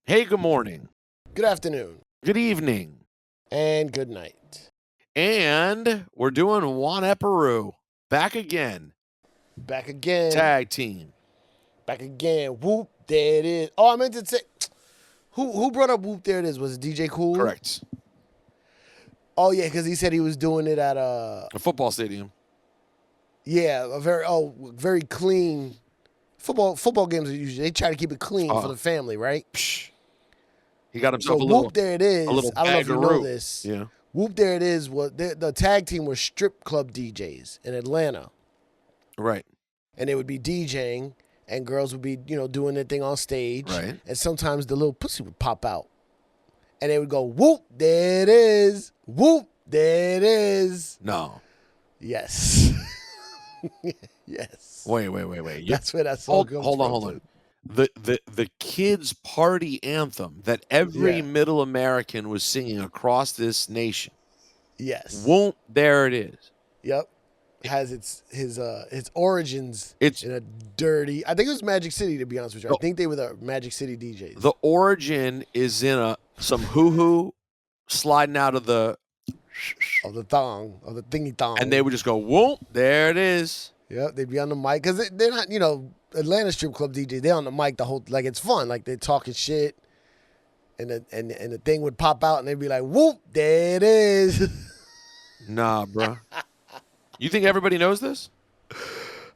Hey, good morning. Good afternoon. Good evening. And good night. And we're doing Juan Eperu. Back again. Back again. Tag team. Back again. Whoop, there it is. Oh, I meant to say, who brought up Whoop, there it is? Was it DJ Cool? Correct. Oh, yeah, because he said he was doing it at A football stadium. Yeah, a very clean. Football games are usually, they try to keep it clean for the family, right? Psh. He got So himself a little. Whoop, there it is. A little I don't know if you know bag-a-roo. this. Yeah. Whoop, there it is. The tag team was strip club DJs in Atlanta. Right. And they would be DJing, and girls would be, doing their thing on stage. Right. And sometimes the little pussy would pop out. And they would go, whoop, there it is. Whoop, there it is. No. Yes. Yes. Wait. That's where that song comes Hold from. on. The kids' party anthem that every middle American was singing across this nation. Yes. Whoop, there it is. Yep. Has his origins in a dirty. I think it was Magic City, to be honest with you. I think they were the Magic City DJs. The origin is in some hoo-hoo sliding out of the thong, of the thingy thong. And they would just go, whoop, there it is. Yep, they'd be on the mic because they're not, Atlanta strip club DJs. They're on the mic the whole, like, it's fun, like they're talking shit, and the thing would pop out and they'd be like, whoop, there it is. Nah, bro. You think everybody knows this?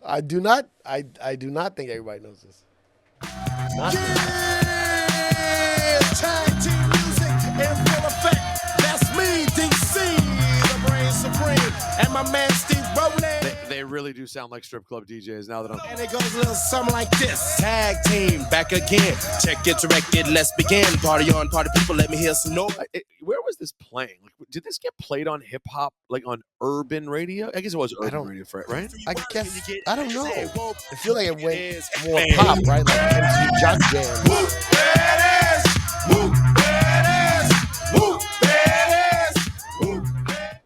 I do not. I do not think everybody knows this. Not tag team music in full effect. That's me, DC, the brain supreme, and my man Steve Rowland. They really do sound like strip club DJs now that I'm. And it goes a little something like this. Tag team back again. Check it, direct it, let's begin. Party on, party people, let me hear some noise. Where was this playing? Like, did this get played on hip hop, like on urban radio? I guess it was urban radio, right? I guess I don't know. I feel like it went more pop, right? Like MC Jock Jam. Whoop, there it is. Whoop, there it is. Whoop, there it is. Whoop.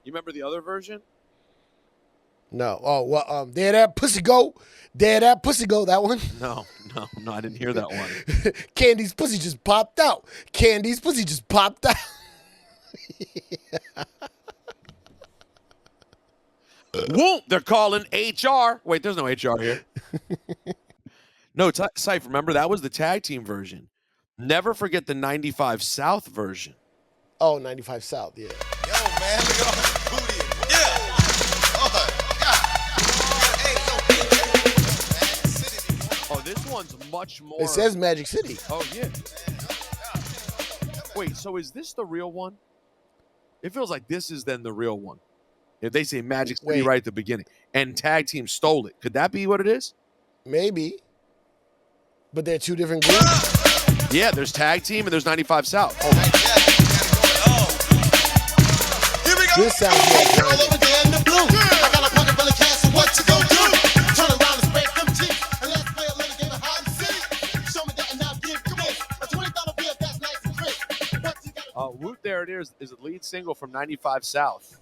You remember the other version? No. Oh, well, there that pussy go. There that pussy go. That one? No, I didn't hear that one. Candy's pussy just popped out. Candy's pussy just popped out. Whoop, they're calling HR. Wait, there's no HR here. No, Cipha, remember that was the tag team version. Never forget the 95 South version. Oh, 95 South, yeah. Yo, man, look at all that booty. Yeah. Oh, this one's much more. It says Magic City. Oh, yeah. Wait, so is this the real one? It feels like this is then the real one. If they say Magic City right at the beginning and tag team stole it, could that be what it is? Maybe. But they're two different groups? Yeah, there's tag team and there's 95 South. Oh. Here we go. This sounds like all over there in the blue. I got a pocket full of cash, so what you gonna do? Turn around and spread them cheeks and let's play a little game of hide and seek. Show me that and I'll give you this. A $20 bill, that's nice and crisp. Whoop, there it is the lead single from 95 South.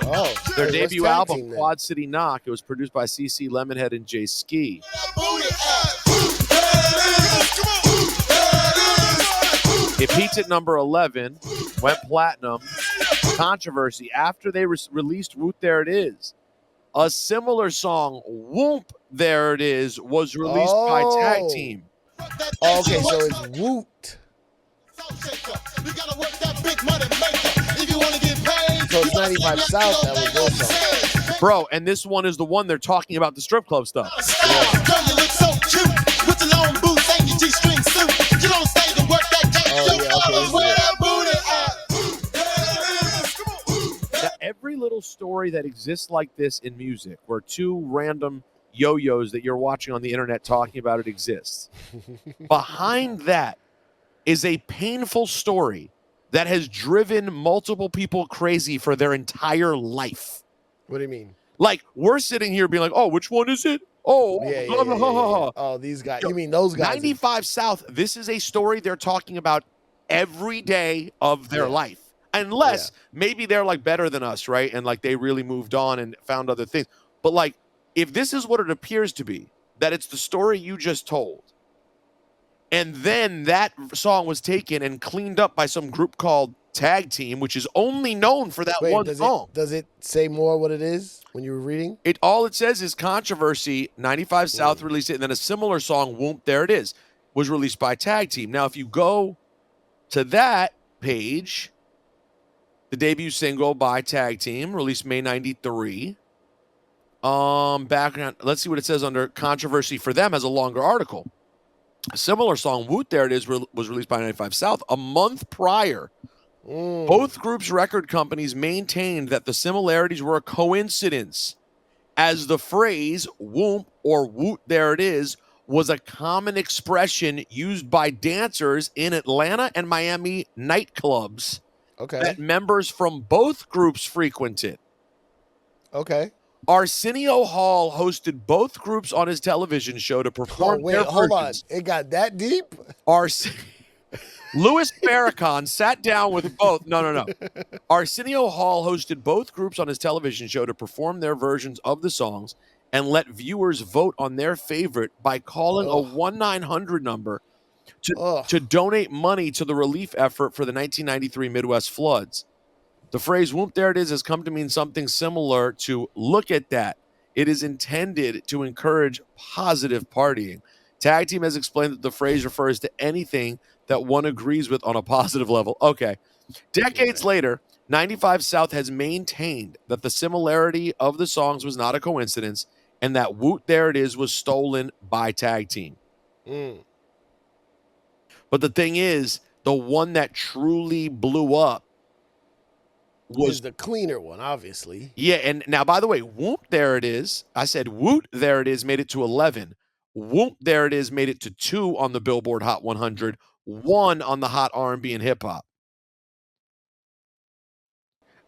Oh, their debut album, Quad City Knock. It was produced by CC Lemonhead and Jay Ski. It peaked at number 11, went platinum. Controversy after they released Whoop, There It Is. A similar song, Whoomp, There It Is, was released by Tag Team. Oh, okay, so it's Woot. So it's 95 South, that was their song. Bro, and this one is the one they're talking about the strip club stuff. Now, every little story that exists like this in music, where two random yo-yos that you're watching on the internet talking about it exists. Behind that is a painful story that has driven multiple people crazy for their entire life. What do you mean? Like, we're sitting here being like, oh, which one is it? Oh, yeah. Oh, these guys. You mean those guys? 95 South, this is a story they're talking about every day of their life. Unless maybe they're like better than us, right? And like they really moved on and found other things. But like, if this is what it appears to be, that it's the story you just told, And then that song was taken and cleaned up by some group called Tag Team, which is only known for that Wait, one does song. does it say more what it is when you were reading? All it says is Controversy, 95 South released it, and then a similar song, Whoomp, There It Is, was released by Tag Team. Now, if you go to that page, the debut single by Tag Team, released May 93. Background, let's see what it says under Controversy for them as a longer article. A similar song, Woot, There It Is, was released by 95 South a month prior. Both groups' record companies maintained that the similarities were a coincidence, as the phrase Whoomp or Woot, There It Is was a common expression used by dancers in Atlanta and Miami nightclubs that members from both groups frequented. Okay. Arsenio Hall hosted both groups on his television show to perform their hold on. versions. It got that deep? Louis Farrakhan sat down with both. No. Arsenio Hall hosted both groups on his television show to perform their versions of the songs and let viewers vote on their favorite by calling a 1-900 number to donate money to the relief effort for the 1993 Midwest floods. The phrase Whoomp, There It Is has come to mean something similar to look at that. It is intended to encourage positive partying. Tag Team has explained that the phrase refers to anything that one agrees with on a positive level. Okay. Decades later, 95 South has maintained that the similarity of the songs was not a coincidence and that Woot, There It Is was stolen by Tag Team. But the thing is, the one that truly blew up was the cleaner one, obviously. Yeah, and now, by the way, Whoomp, There It Is. I said Woot, There It Is made it to 11. Whoomp, There It Is made it to 2 on the Billboard Hot 100, 1 on the Hot R&B and Hip Hop.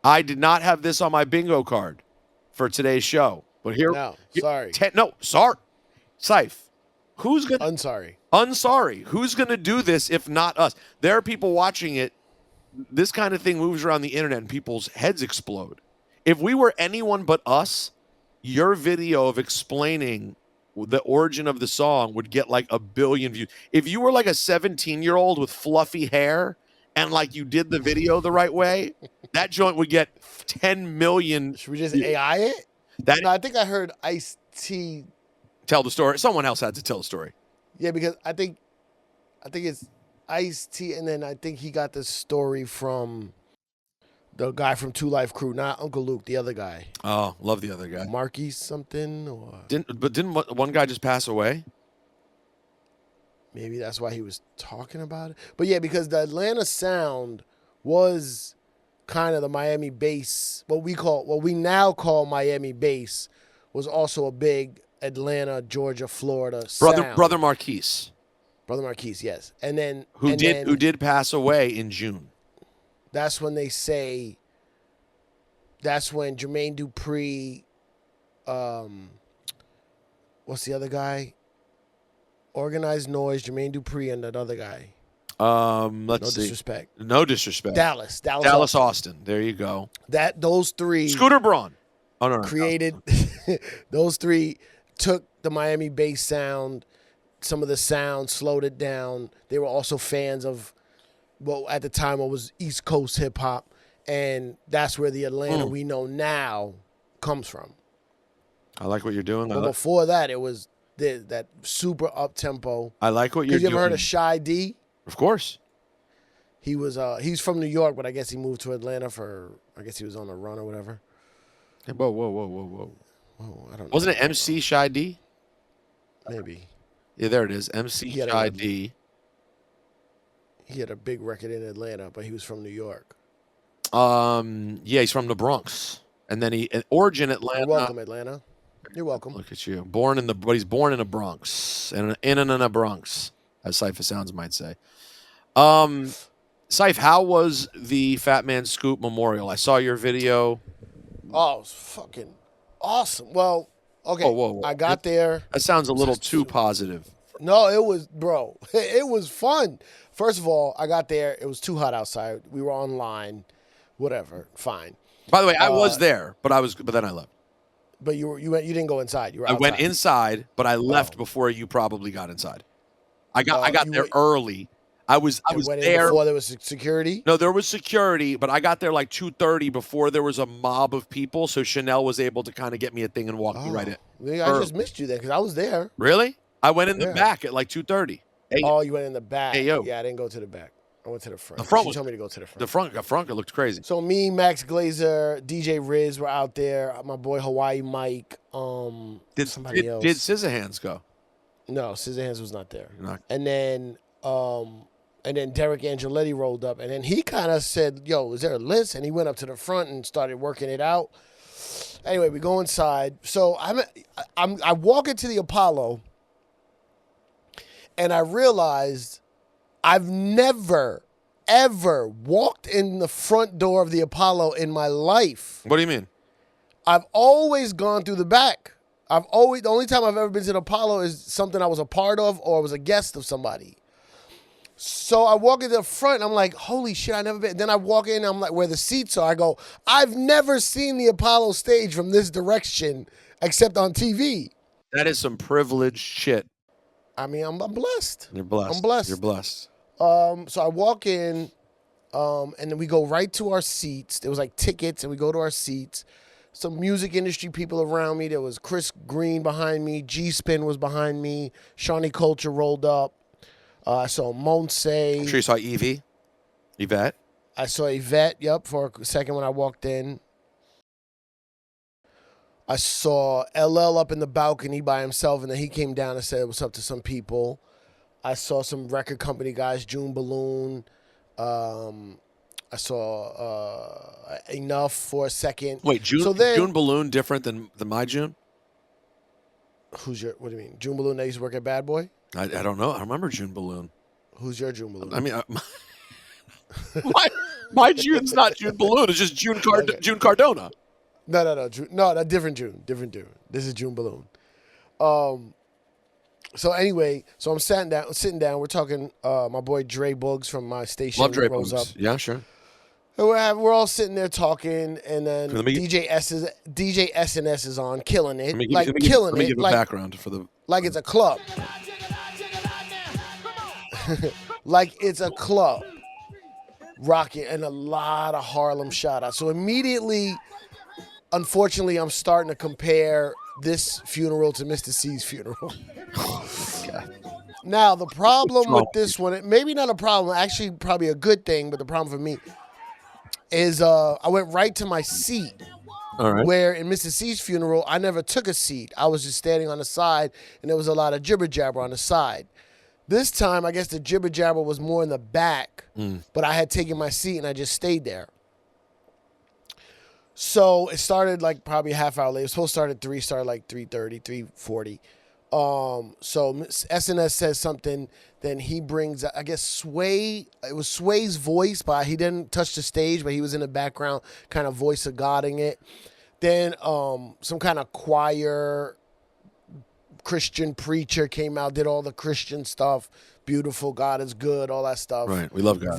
I did not have this on my bingo card for today's show, but here. No, sorry. Sorry. Cipha, who's gonna? Unsorry. Who's gonna do this if not us? There are people watching it. This kind of thing moves around the internet and people's heads explode. If we were anyone but us, your video of explaining the origin of the song would get like 1 billion views. If you were like a 17-year-old with fluffy hair and like you did the video the right way, that joint would get 10 million. Should we just AI it? No, I think I heard Ice-T tell the story. Someone else had to tell the story. Yeah, because I think it's Ice-T, and then I think he got the story from the guy from 2 Live Crew, not Uncle Luke, the other guy. Oh, love the other guy. Marquis something, or didn't one guy just pass away? Maybe that's why he was talking about it. But yeah, because the Atlanta sound was kind of the Miami bass. What we now call Miami bass was also a big Atlanta, Georgia, Florida sound. Brother Marquise. Brother Marquise, yes. And then who did pass away in June. That's when they say that's when Jermaine Dupri, what's the other guy? Organized Noise, Jermaine Dupri, and that other guy. Let's see. No disrespect. Dallas Austin. There you go. Those three. Scooter Braun. Oh no. Created. Those three took the Miami bass sound, some of the sound, slowed it down. They were also fans of, well, at the time it was East Coast hip hop, and that's where the Atlanta we know now comes from. I like what you're doing. But before that, it was that super up tempo. I like what you're doing. Have you ever heard of Shy D? Of course. He was he's from New York, but I guess he moved to Atlanta I guess he was on a run or whatever. Hey, whoa. Whoa, I don't know. Wasn't it MC Shy D? Maybe. Yeah, there it is. MC Shy D. He had a big record in Atlanta, but he was from New York. Yeah, he's from the Bronx. And then origin Atlanta. You're welcome, Atlanta. You're welcome. Look at you. But he's born in the Bronx. In a Bronx, as Cipha Sounds might say. Cipha, how was the Fat Man Scoop Memorial? I saw your video. Oh, it was fucking awesome. Well, okay. Whoa. I got there. That sounds a little too positive. No, it was, bro. It was fun. First of all, I got there. It was too hot outside. We were online. Whatever. Fine. By the way, I was there, but then I left. But you didn't go inside. You were outside. I went inside, but I left before you probably got inside. I got You there went- early. I was went in there. before there was security. No, there was security, but I got there like 2:30 before there was a mob of people. So Chanel was able to kind of get me a thing and walk me right in. Maybe I just missed you then because I was there. Really? I went in the Yeah. back at like 2:30. Hey, Oh, you went in the back. Hey, yo. Yeah, I didn't go to the back. I went to the front. The front She was- told me to go to the front. the front looked crazy. So me, Max Glazer, DJ Riz were out there. My boy Hawaii Mike. Did somebody else. did Scissorhands go? No, Scissorhands was not there. Not- And then Derek Angeletti rolled up, and then he kind of said, "Yo, is there a list?" And he went up to the front and started working it out. Anyway, we go inside. So I walk into the Apollo, and I realized I've never ever walked in the front door of the Apollo in my life. What do you mean? I've always gone through the back. The only time I've ever been to the Apollo is something I was a part of or was a guest of somebody. So I walk into the front and I'm like, holy shit, I never been. Then I walk in and I'm like, where the seats are, I go, I've never seen the Apollo stage from this direction except on TV. That is some privileged shit. I mean, I'm blessed. You're blessed. I'm blessed. You're blessed. So I walk in, and then we go right to our seats. There was like tickets, and we go to our seats. Some music industry people around me. There was Chris Green behind me. G-Spin was behind me. Shawnee Culture rolled up. I saw Monse. I'm sure you saw Yvette. I saw Yvette, for a second when I walked in. I saw LL up in the balcony by himself, and then he came down and said what's up to some people. I saw some record company guys, June Balloon. I saw Enough for a second. Wait, June So then- June Balloon different than my June? What do you mean? June Balloon that used to work at Bad Boy? I don't know. I remember June Balloon. Who's your June Balloon? I mean, my June's not June Balloon. It's just June June Cardona. No, different June. This is June Balloon. So anyway, I'm sitting down. We're talking. My boy Dre Boogs from my station Love Dre rolls up. Boogs. Yeah, sure. And we're all sitting there talking, and then Let me DJ SNS is on, killing it, Let me killing give it, a background for the. like it's a club, like it's a club, rocking, and a lot of Harlem shout outs. So immediately, unfortunately, I'm starting to compare this funeral to Mr. C's funeral. Now, the problem with this one, maybe not a problem, actually probably a good thing, but the problem for me is I went right to my seat. All right. Where in Mr. C's funeral, I never took a seat. I was just standing on the side, and there was a lot of jibber jabber on the side. This time, I guess the jibber jabber was more in the back, but I had taken my seat, and I just stayed there. So it started like probably a half hour late. It was supposed to start at 3, started like 3:30, 3:40. So SNS says something, then he brings, I guess, Sway. It was Sway's voice, but he didn't touch the stage, but he was in the background, kind of voice of Godding it. Then some kind of choir Christian preacher came out, did all the Christian stuff. Beautiful, God is good, all that stuff. Right. We love God.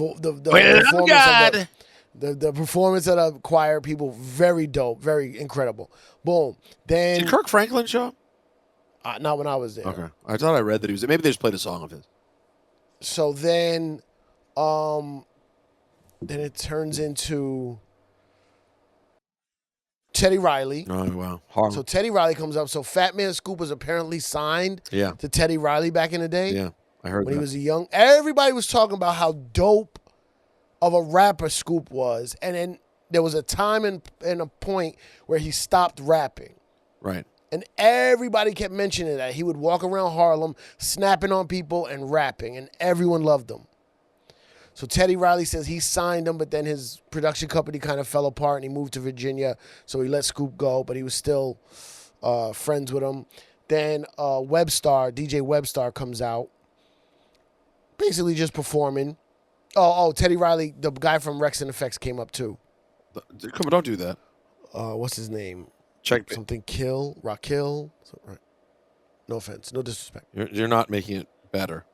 The performance of the choir people, very dope, very incredible. Boom. Then Did Kirk Franklin show up? not when I was there. Okay. I thought I read that he was. Maybe they just played a song of his. So then it turns into Teddy Riley. Oh wow. Harlem. So Teddy Riley comes up. So Fat Man Scoop was apparently signed Yeah. to Teddy Riley back in the day. Yeah. I heard When that. he was a young, everybody was talking about how dope of a rapper Scoop was. And then there was a time and a point where he stopped rapping. Right. And everybody kept mentioning that. He would walk around Harlem, snapping on people and rapping, and everyone loved him. So Teddy Riley says he signed him, but then his production company kind of fell apart, and he moved to Virginia, so he let Scoop go, but he was still friends with him. Then DJ Webstar comes out, basically just performing. Oh, Teddy Riley, the guy from Rex and Effects came up too. Come on, don't do that. What's his name? Check. Something Raquel. Right. No offense, no disrespect. You're not making it better.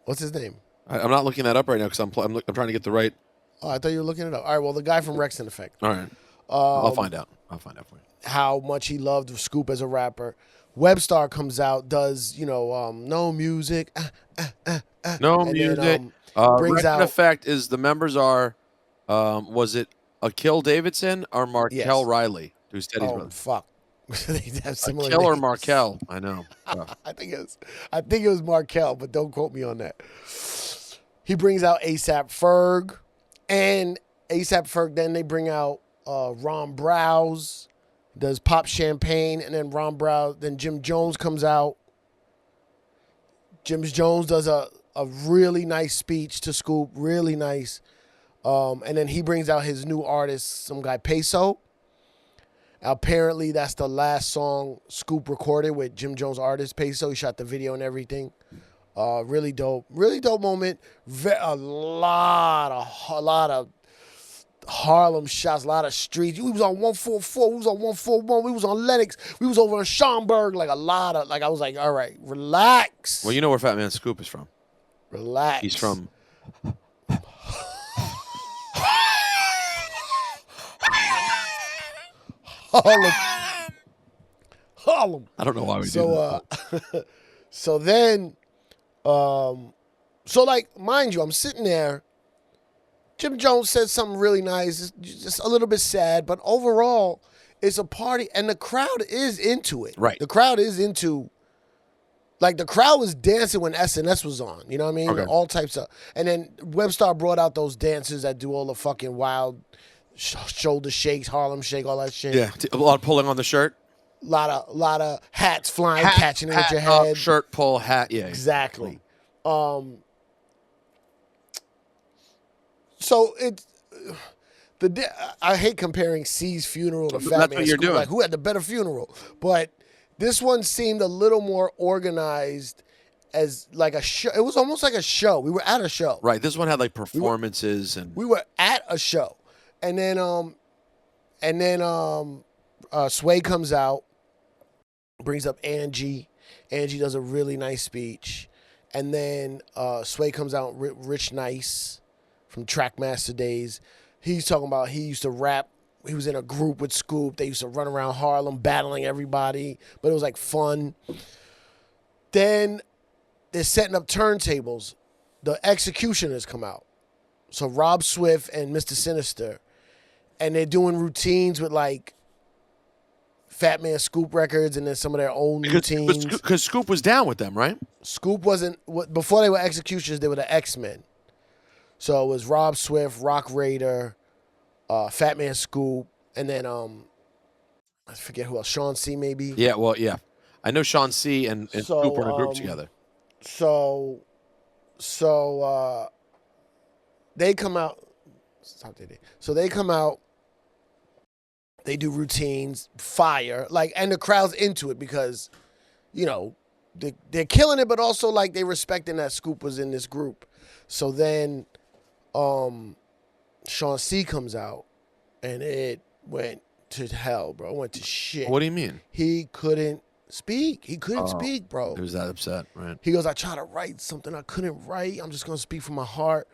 What's his name? I'm not looking that up right now because I'm trying to get the right. Oh, I thought you were looking it up. All right, well, the guy from Rex and Effect. All right. I'll find out. I'll find out for you. How much he loved Scoop as a rapper. Webstar comes out, does no music, No and music. then brings Record out effect is the members are, was it Akil Davidson or Markel yes. Riley, who's Teddy's brother? Fuck, they have similar Akil or names. Markel? I know. Oh. I think it was Markel, but don't quote me on that. He brings out ASAP Ferg, and ASAP Ferg. Then they bring out Ron Browse, does Pop Champagne, and then Ron Browse. Then Jim Jones comes out. Jim Jones does a really nice speech to Scoop, really nice. And then he brings out his new artist, some guy Peso. Apparently, that's the last song Scoop recorded with Jim Jones' artist Peso. He shot the video and everything. Really dope moment. A lot of Harlem shots, a lot of streets. We was on 144, we was on 141, we was on Lenox, we was over in Schaumburg. Like a lot of, I was like, all right, relax. Well, you know where Fat Man Scoop is from. Relax. He's from. Harlem. I don't know why we do that. So then, mind you, I'm sitting there. Jim Jones said something really nice, just a little bit sad, but overall, it's a party, and the crowd is into it. Right. The crowd is into, the crowd was dancing when SNS was on. You know what I mean? Okay. All types of, and then Webstar brought out those dancers that do all the fucking wild shoulder shakes, Harlem Shake, all that shit. Yeah, a lot of pulling on the shirt. Lot of hats flying, catching it with your up, head. shirt pull, hat. Yeah, Exactly. So it's I hate comparing C's funeral to Fat That's Man what you're Scoop. doing. Like, who had the better funeral? But this one seemed a little more organized, as like a show. It was almost like a show. We were at a show. Right. This one had like performances and. We were at a show, and then Sway comes out, brings up Angie. Angie does a really nice speech, and then Sway comes out. Rich Nice from Trackmaster days. He's talking about he used to rap. He was in a group with Scoop. They used to run around Harlem battling everybody, but it was like fun. Then they're setting up turntables. The Executioners come out. So Rob Swift and Mr. Sinister. And they're doing routines with like Fat Man Scoop records and then some of their own routines. Because Scoop was down with them, right? Scoop wasn't, before they were Executioners, they were the X-Men. So it was Rob Swift, Rock Raider, Fat Man Scoop, and then I forget who else, Sean C maybe? Yeah, well, yeah. I know Sean C. and Scoop were in a group together. So they come out. So they come out. They do routines, fire, and the crowd's into it because, they're killing it, but also like they respecting that Scoop was in this group. So then, Sean C comes out, and it went to hell, bro. It went to shit. What do you mean? He couldn't speak. He couldn't speak, bro. He was that upset, right? He goes, I tried to write something I couldn't write. I'm just going to speak from my heart.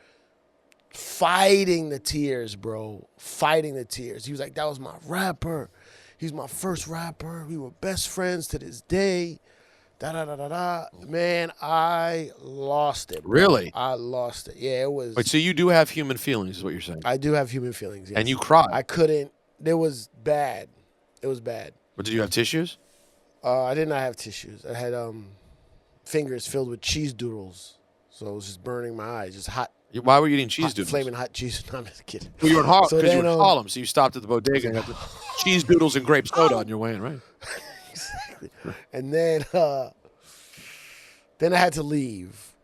Fighting the tears, bro. Fighting the tears. He was like, that was my rapper. He's my first rapper. We were best friends to this day. Da-da-da-da-da. Man, I lost it, bro. Really? I lost it. Yeah, it was. Wait, so you do have human feelings is what you're saying? I do have human feelings, yes. And you cried? I couldn't. It was bad. It was bad. But did you have tissues? I did not have tissues. I had fingers filled with cheese doodles. So it was just burning my eyes, just hot. Why were you eating cheese doodles? Flaming hot cheese. No, I'm just kidding. Well, you were in Harlem So because you then, were in Harlem, so you stopped at the bodega and got the cheese doodles and grape soda on your way in, right? Exactly. And then I had to leave.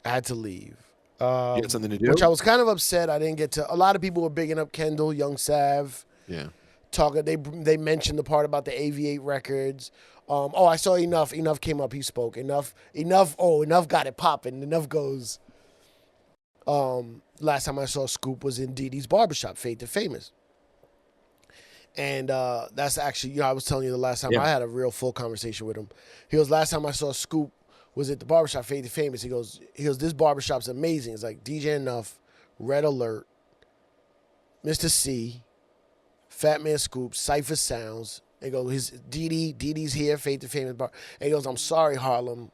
You had something to do? Which I was kind of upset. I didn't get to. A lot of people were bigging up Kendall, Young Sav. Yeah. Talking. They mentioned the part about the AV8 records. I saw Enough. Enough came up. He spoke. Enough. Enough got it popping. Enough goes. Last time I saw Scoop was in Dee Dee's barbershop, Fade to Famous. And that's actually, I was telling you the last time I had a real full conversation with him. He goes, last time I saw Scoop was at the barbershop, Fade to Famous. He goes, this barbershop's amazing. It's like DJ Enough, Red Alert, Mr. C, Fat Man Scoop, Cipha Sounds, He goes, his Dee Dee's here, Faith to Famous Bar. And he goes, I'm sorry, Harlem.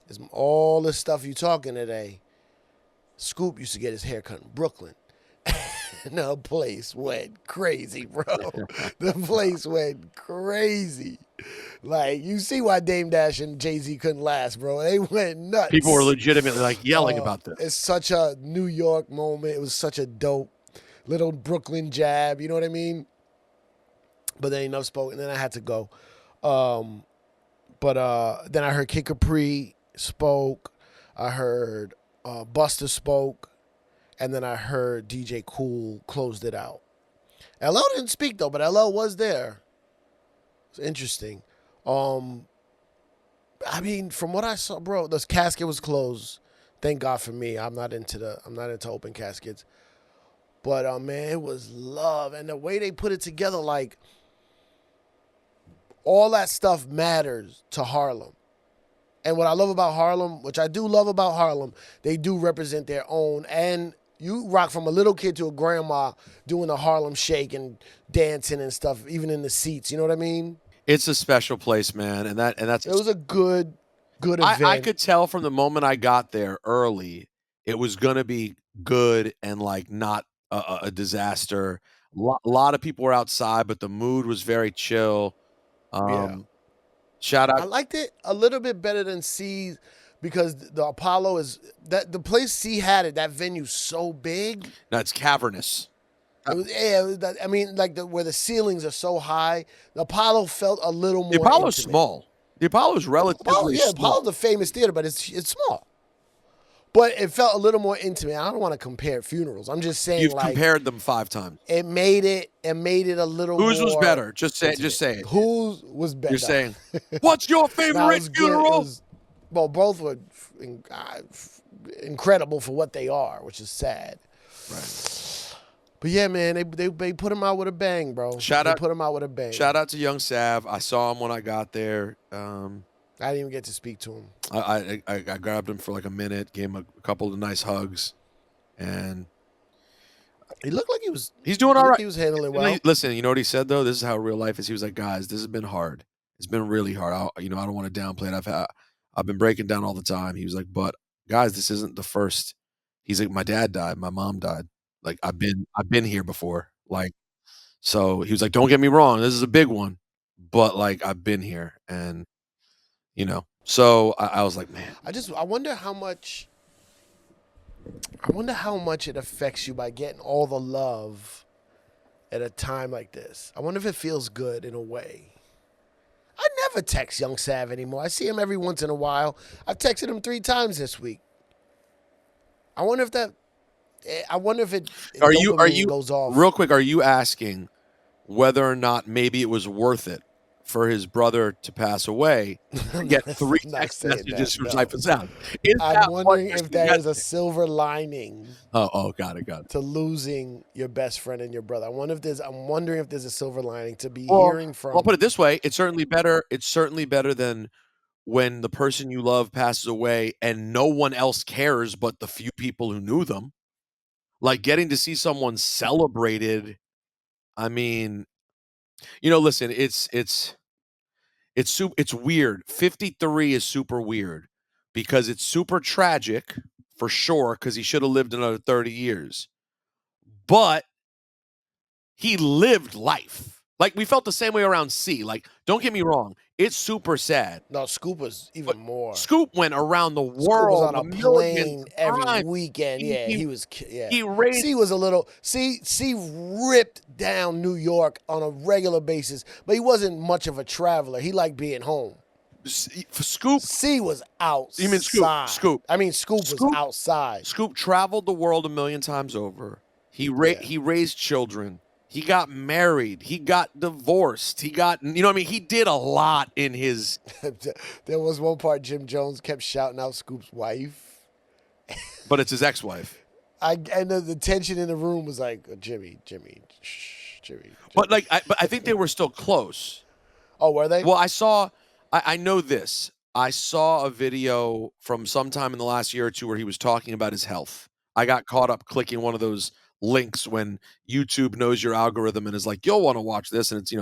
It's all this stuff you talking today. Scoop used to get his hair cut in Brooklyn. And the place went crazy, bro. The place went crazy. Like, you see why Dame Dash and Jay-Z couldn't last, bro. They went nuts. People were legitimately like yelling about this. It's such a New York moment. It was such a dope little Brooklyn jab. You know what I mean? But then enough spoke, and then I had to go. But then I heard Kid Capri spoke. I heard Buster spoke. And then I heard DJ Cool closed it out. LL didn't speak, though, but LL was there. It's interesting. I mean, from what I saw, bro, this casket was closed. Thank God for me. I'm not into open caskets. But man, it was love. And the way they put it together, like, all that stuff matters to Harlem. And what I love about Harlem, which I do love about Harlem, they do represent their own. And you rock from a little kid to a grandma doing the Harlem Shake and dancing and stuff, even in the seats. You know what I mean? It's a special place, man, and that's. It was a good event. I could tell from the moment I got there early, it was gonna be good and like not a disaster. A lot of people were outside, but the mood was very chill. Yeah. Shout I out. liked it a little bit better than C, because the Apollo is that the place C had it. That venue's so big. No, it's cavernous. It was that, I mean, like where the ceilings are so high. The Apollo felt a little more. The Apollo's intimate. small. The Apollo's relatively small. Apollo's a famous theater, but it's small. But it felt a little more intimate. I don't want to compare funerals. I'm just saying, You've like, compared them 5 times. it made it a little. Whose more was better? Just say it. Whose was better? You're saying, what's your favorite funeral? Well, both were incredible for what they are, which is sad. Right. But yeah, man, they put him out with a bang, bro. Put him out with a bang. Shout out to Young Sav. I saw him when I got there. I didn't even get to speak to him. I grabbed him for like a minute, gave him a couple of nice hugs, and he looked like he's doing all right. He was handling well. Listen, you know what he said though? This is how real life is. He was like, guys, this has been hard. It's been really hard. I don't want to downplay it. I've been breaking down all the time. He was like, but guys, this isn't the first. He's like, my dad died, my mom died. Like I've been here before. Like, so he was like, don't get me wrong, this is a big one, but like I've been here, and so I was like, man, I wonder how much it affects you by getting all the love at a time like this. I wonder if it feels good in a way. I never text Young Sav anymore. I see him every once in a while. I've texted him 3 times this week. I wonder if it are you goes off. Real quick, are you asking whether or not maybe it was worth it for his brother to pass away to get 3 text messages from Cipha Sound? I'm wondering if there is a silver lining. Oh, got it. To losing your best friend and your brother. I'm wondering if there's a silver lining to be hearing from. I'll put it this way: it's certainly better. It's certainly better than when the person you love passes away and no one else cares but the few people who knew them. Like getting to see someone celebrated. I mean, listen, it's weird. 53 is super weird because it's super tragic for sure, because he should have lived another 30 years. But he lived life. Like, we felt the same way around C. Like, don't get me wrong, it's super sad. No, Scoop was even more. Scoop went around the world. Scoop was on a plane every times. weekend. He was. He raised. C was a little. C ripped down New York on a regular basis, but he wasn't much of a traveler. He liked being home. Scoop. C was outside. You mean Scoop? Scoop. I mean, Scoop was outside. Scoop traveled the world 1,000,000 times over. He raised children. He got married. He got divorced. He got, he did a lot in his. There was one part Jim Jones kept shouting out Scoop's wife. But it's his ex-wife. And the tension in the room was like, Jimmy. But I think they were still close. Oh, were they? Well, I know this. I saw a video from sometime in the last year or two where he was talking about his health. I got caught up clicking one of those links when YouTube knows your algorithm and is like, you'll want to watch this, and it's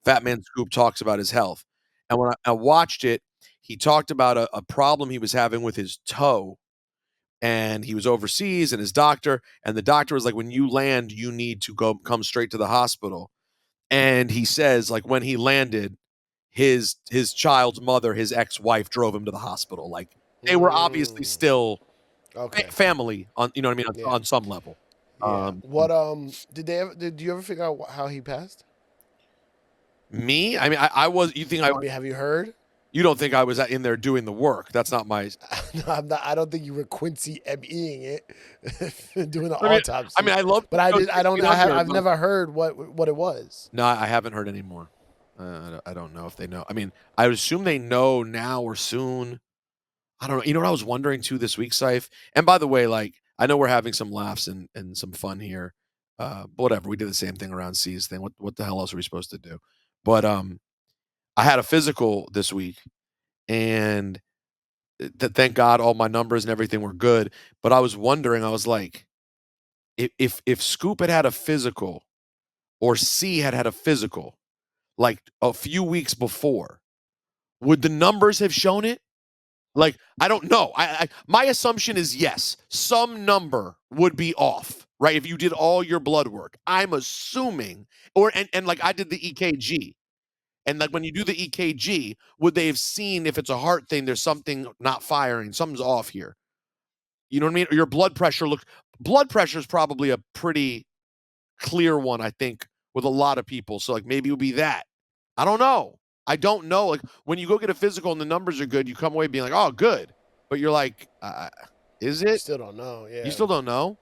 Fatman Scoop talks about his health. And when I watched it, he talked about a problem he was having with his toe. And he was overseas, and his doctor, and the doctor was like, when you land, you need to come straight to the hospital. And he says, like, when he landed, his child's mother, his ex-wife, drove him to the hospital. Like, they were obviously still family on, you know what I mean, on some level. Yeah. Did you ever figure out how he passed? Me? I mean, I was. You think Have you heard? You don't think I was in there doing the work? That's not my. No, I'm not. I don't think you were Quincy M.E.ing it, doing the autopsy. I mean, I love, but I've never heard what it was. No, I haven't heard anymore. I don't know if they know. I mean, I would assume they know now or soon. I don't know. You know what I was wondering too this week, Cipha? And by the way, like, I know we're having some laughs and some fun here. Whatever. We did the same thing around C's thing. What the hell else are we supposed to do? But I had a physical this week, and thank God all my numbers and everything were good. But I was wondering, I was like, if Scoop had a physical, or C had a physical, like a few weeks before, would the numbers have shown it? Like, I don't know. My assumption is yes, some number would be off, right? If you did all your blood work, I'm assuming, and like I did the EKG. And like when you do the EKG, would they have seen if it's a heart thing, there's something not firing, something's off here. You know what I mean? Or your blood pressure is probably a pretty clear one, I think, with a lot of people. So like maybe it would be that. I don't know. I don't know. Like when you go get a physical and the numbers are good, you come away being like, oh, good. But you're like, is it? Still don't know. Yeah. You still don't know?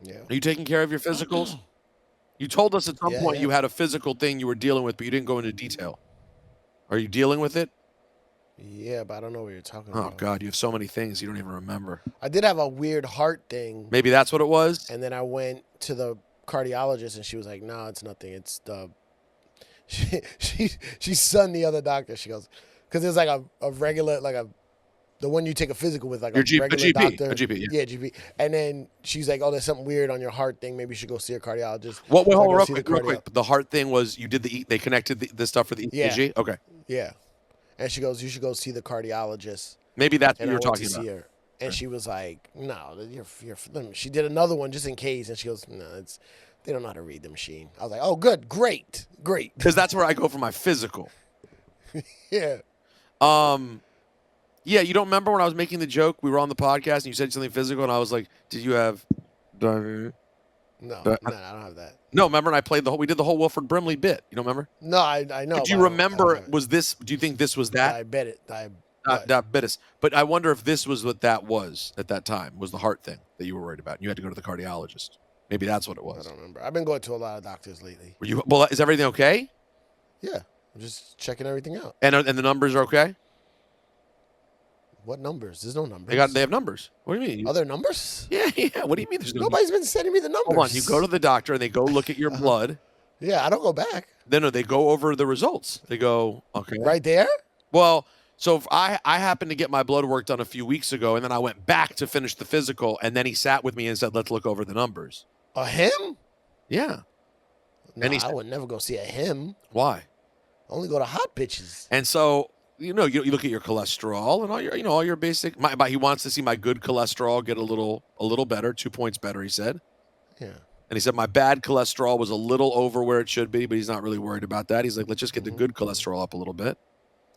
Yeah. Are you taking care of your physicals? You told us at some point you had a physical thing you were dealing with, but you didn't go into detail. Are you dealing with it? Yeah, but I don't know what you're talking about. Oh, God, you have so many things you don't even remember. I did have a weird heart thing. Maybe that's what it was? And then I went to the cardiologist, and she was like, no, it's nothing. It's the... She sunned the other doctor. She goes, because there's like a regular, like the one you take a physical with, like a regular doctor. A GP, yeah, GP. And then she's like, oh, there's something weird on your heart thing. Maybe you should go see a cardiologist. Hold on, real quick. The heart thing was you did they connected the stuff for the EKG? Yeah. Okay. Yeah. And she goes, you should go see the cardiologist. Maybe that's what you're talking about. See her. And she was like, no, she did another one just in case. And she goes, no, they don't know how to read the machine. I was like, oh, good, great. Because that's where I go for my physical. Yeah. Yeah, you don't remember when I was making the joke? We were on the podcast and you said something physical, and I was like, "Did you have?" No, I don't have that. No, remember? And I played we did the whole Wilford Brimley bit. You don't remember? No, I know. Do you remember? Was this? Do you think this was that? I bet it. Diabetes. But I wonder if this was what that was at that time. Was the heart thing that you were worried about? And you had to go to the cardiologist. Maybe that's what it was. I don't remember. I've been going to a lot of doctors lately. Were you? Well, is everything okay? Yeah, I'm just checking everything out. And the numbers are okay. What numbers? There's no numbers. They have numbers. What do you mean? Are there numbers? Yeah. What do you mean? There's no Nobody's been sending me the numbers. Hold on. You go to the doctor and they go look at your blood. Yeah, I don't go back. No, they go over the results. They go, okay. Right there? Well, so if I happened to get my blood work done a few weeks ago, and then I went back to finish the physical, and then he sat with me and said, let's look over the numbers. A him? Yeah. No, I would never go see a him. Why? Only go to hot bitches. And so, you look at your cholesterol and all your basic. He wants to see my good cholesterol get a little better, 2 points better. He said. Yeah. And he said my bad cholesterol was a little over where it should be, but he's not really worried about that. He's like, let's just get the good cholesterol up a little bit.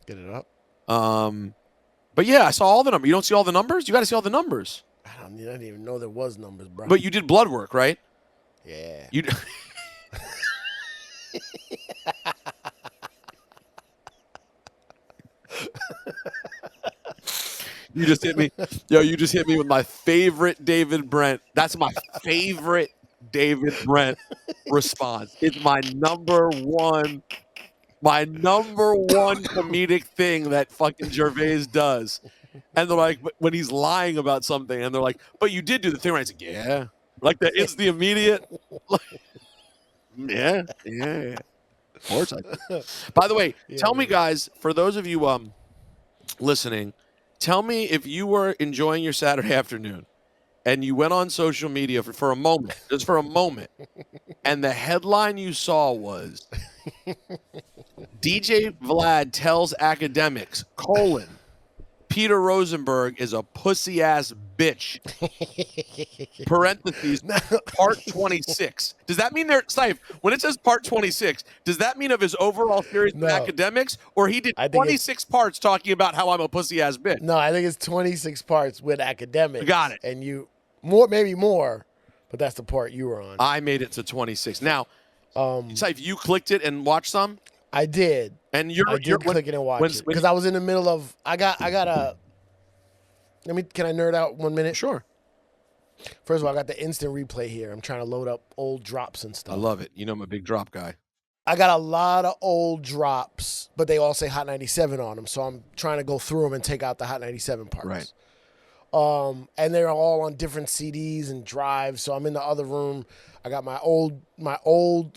Get it up. But yeah, I saw all the numbers. You don't see all the numbers? You got to see all the numbers. I didn't even know there was numbers, bro. But you did blood work, right? Yeah. You. You just hit me. You just hit me with my favorite David Brent. That's my favorite David Brent response. It's my number one comedic thing that fucking Gervais does. And they're like, when he's lying about something, and they're like, but you did do the thing right. It's like, yeah. Like that, it's the immediate. Yeah. Of course I did. By the way, tell me, guys, for those of you listening, tell me if you were enjoying your Saturday afternoon and you went on social media for a moment, just for a moment, and the headline you saw was DJ Vlad tells Akademiks, Peter Rosenberg is a pussy ass bitch. Parentheses, part 26. Does that mean when it says part 26, does that mean of his overall series No. of Akademiks, or he did I think 26 parts talking about how I'm a pussy ass bitch? No, I think it's 26 parts with Akademiks. Got it. And maybe more, but that's the part you were on. I made it to 26. Now, Cipha, you clicked it and watched some? I did. And I did click it and watch it because I was in the middle of. I got a. Can I nerd out 1 minute? Sure. First of all, I got the instant replay here. I'm trying to load up old drops and stuff. I love it. You know I'm a big drop guy. I got a lot of old drops, but they all say Hot 97 on them, so I'm trying to go through them and take out the Hot 97 parts. Right. And they're all on different CDs and drives. So I'm in the other room. I got my old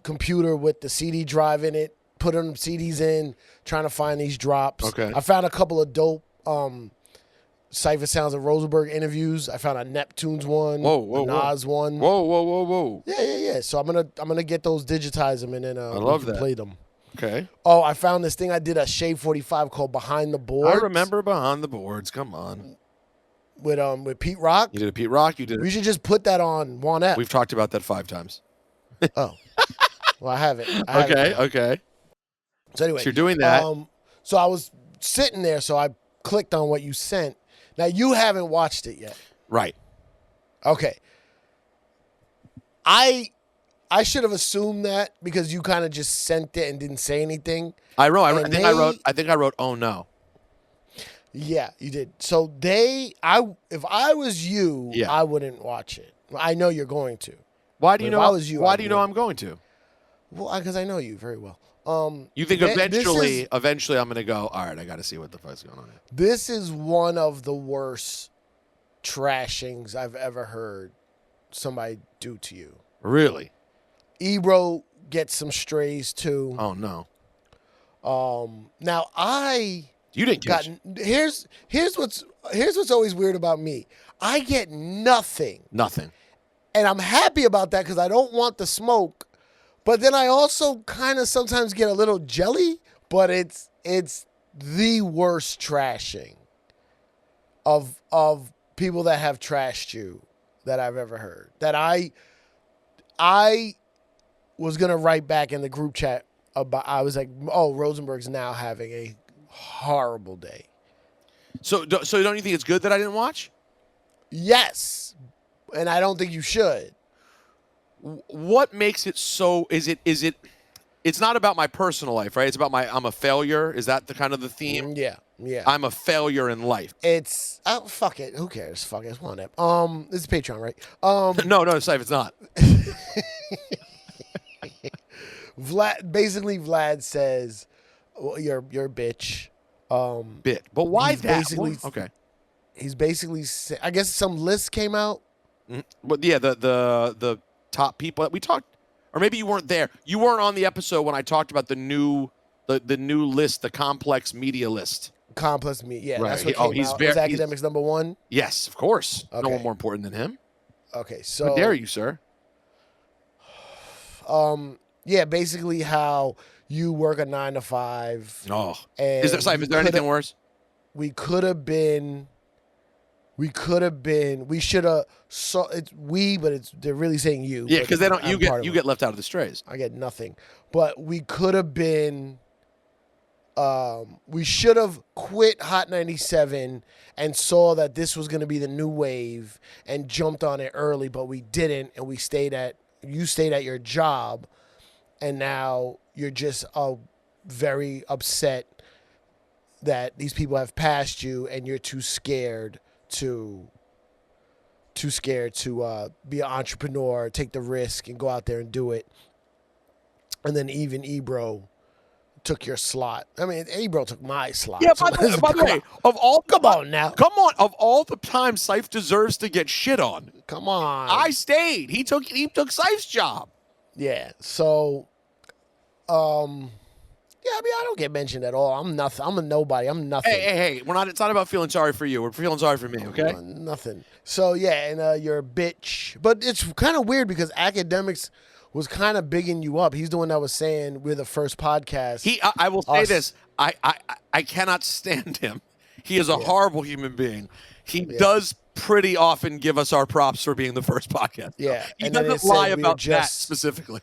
computer with the CD drive in it. Putting CDs in, trying to find these drops. Okay. I found a couple of dope Cipha Sounds of Rosenberg interviews. I found a Neptunes one, a Nas one. Whoa. Yeah. So I'm gonna get those, digitize them, and then I love that. play them. Okay. Oh, I found this thing. I did a Shade 45 called Behind the Boards. I remember Behind the Boards. Come on. With Pete Rock. You did a Pete Rock. You did. We should just put that on Juanette. We've talked about that 5 times. Oh. Well, I have it. Okay. So anyway, So you're doing that. So I was sitting there, so I clicked on what you sent. Now you haven't watched it yet. Right. Okay. I should have assumed that because you kind of just sent it and didn't say anything. I think I wrote. Oh no. Yeah, you did. So if I was you, Yeah. I wouldn't watch it. I know you're going to. Why do you But know? if I was you, Why I do you know would. I'm going to? Well, because I know you very well. You think this eventually I'm going to go, all right, I got to see what the fuck's going on here. This is one of the worst trashings I've ever heard somebody do to you. Really? Ebro gets some strays too. Oh no. Now You didn't got catch. here's what's always weird about me. I get nothing. Nothing. And I'm happy about that because I don't want the smoke. But then I also kind of sometimes get a little jelly, but it's the worst trashing of people that have trashed you that I've ever heard. That I was gonna write back in the group chat about. I was like, oh, Rosenberg's now having a horrible day. So don't you think it's good that I didn't watch? Yes, and I don't think you should. What makes it so? Is it? It's not about my personal life, right? It's about I'm a failure. Is that the kind of the theme? Yeah. I'm a failure in life. It's fuck it. Who cares? Fuck it. It's one up. This is Patreon, right? No, Cipha, it's not. Vlad says, well, you're a bitch. But why he's that? basically- Okay. He's basically, I guess some list came out. But yeah, the top people that we talked, or maybe you weren't there. You weren't on the episode when I talked about the new list, the complex media list. Complex me, yeah. Right. That's what came out. Is Akademiks number one? Yes, of course. No Okay. one more important than him. Okay, so How dare you, sir? Yeah, basically how you work a 9 to 5. Oh, And is there anything worse? We should have. So but they're really saying you. Yeah, but because they don't. I'm You part of it. get left out of the strays. I get nothing. But we could have been. We should have quit Hot 97 and saw that this was going to be the new wave and jumped on it early, but we didn't, and you stayed at your job, and now you're just very upset that these people have passed you, and you're too scared to be an entrepreneur, take the risk, and go out there and do it. And then even Ebro took your slot. I mean, Ebro took my slot. Yeah, So by the way, of all come on now. Come on, of all the time Cipha deserves to get shit on. Come on. I stayed. He took Cipha's job. Yeah. So Yeah, I mean, I don't get mentioned at all. I'm nothing. I'm a nobody. I'm nothing. Hey, we're not. It's not about feeling sorry for you. We're feeling sorry for me. Okay. Nothing. So yeah, and you're a bitch. But it's kind of weird because Akademiks was kind of bigging you up. He's the one that was saying we're the first podcast. I will say this. I cannot stand him. He is a horrible human being. He does pretty often give us our props for being the first podcast. Yeah, He and then doesn't they said lie we were about that just- specifically.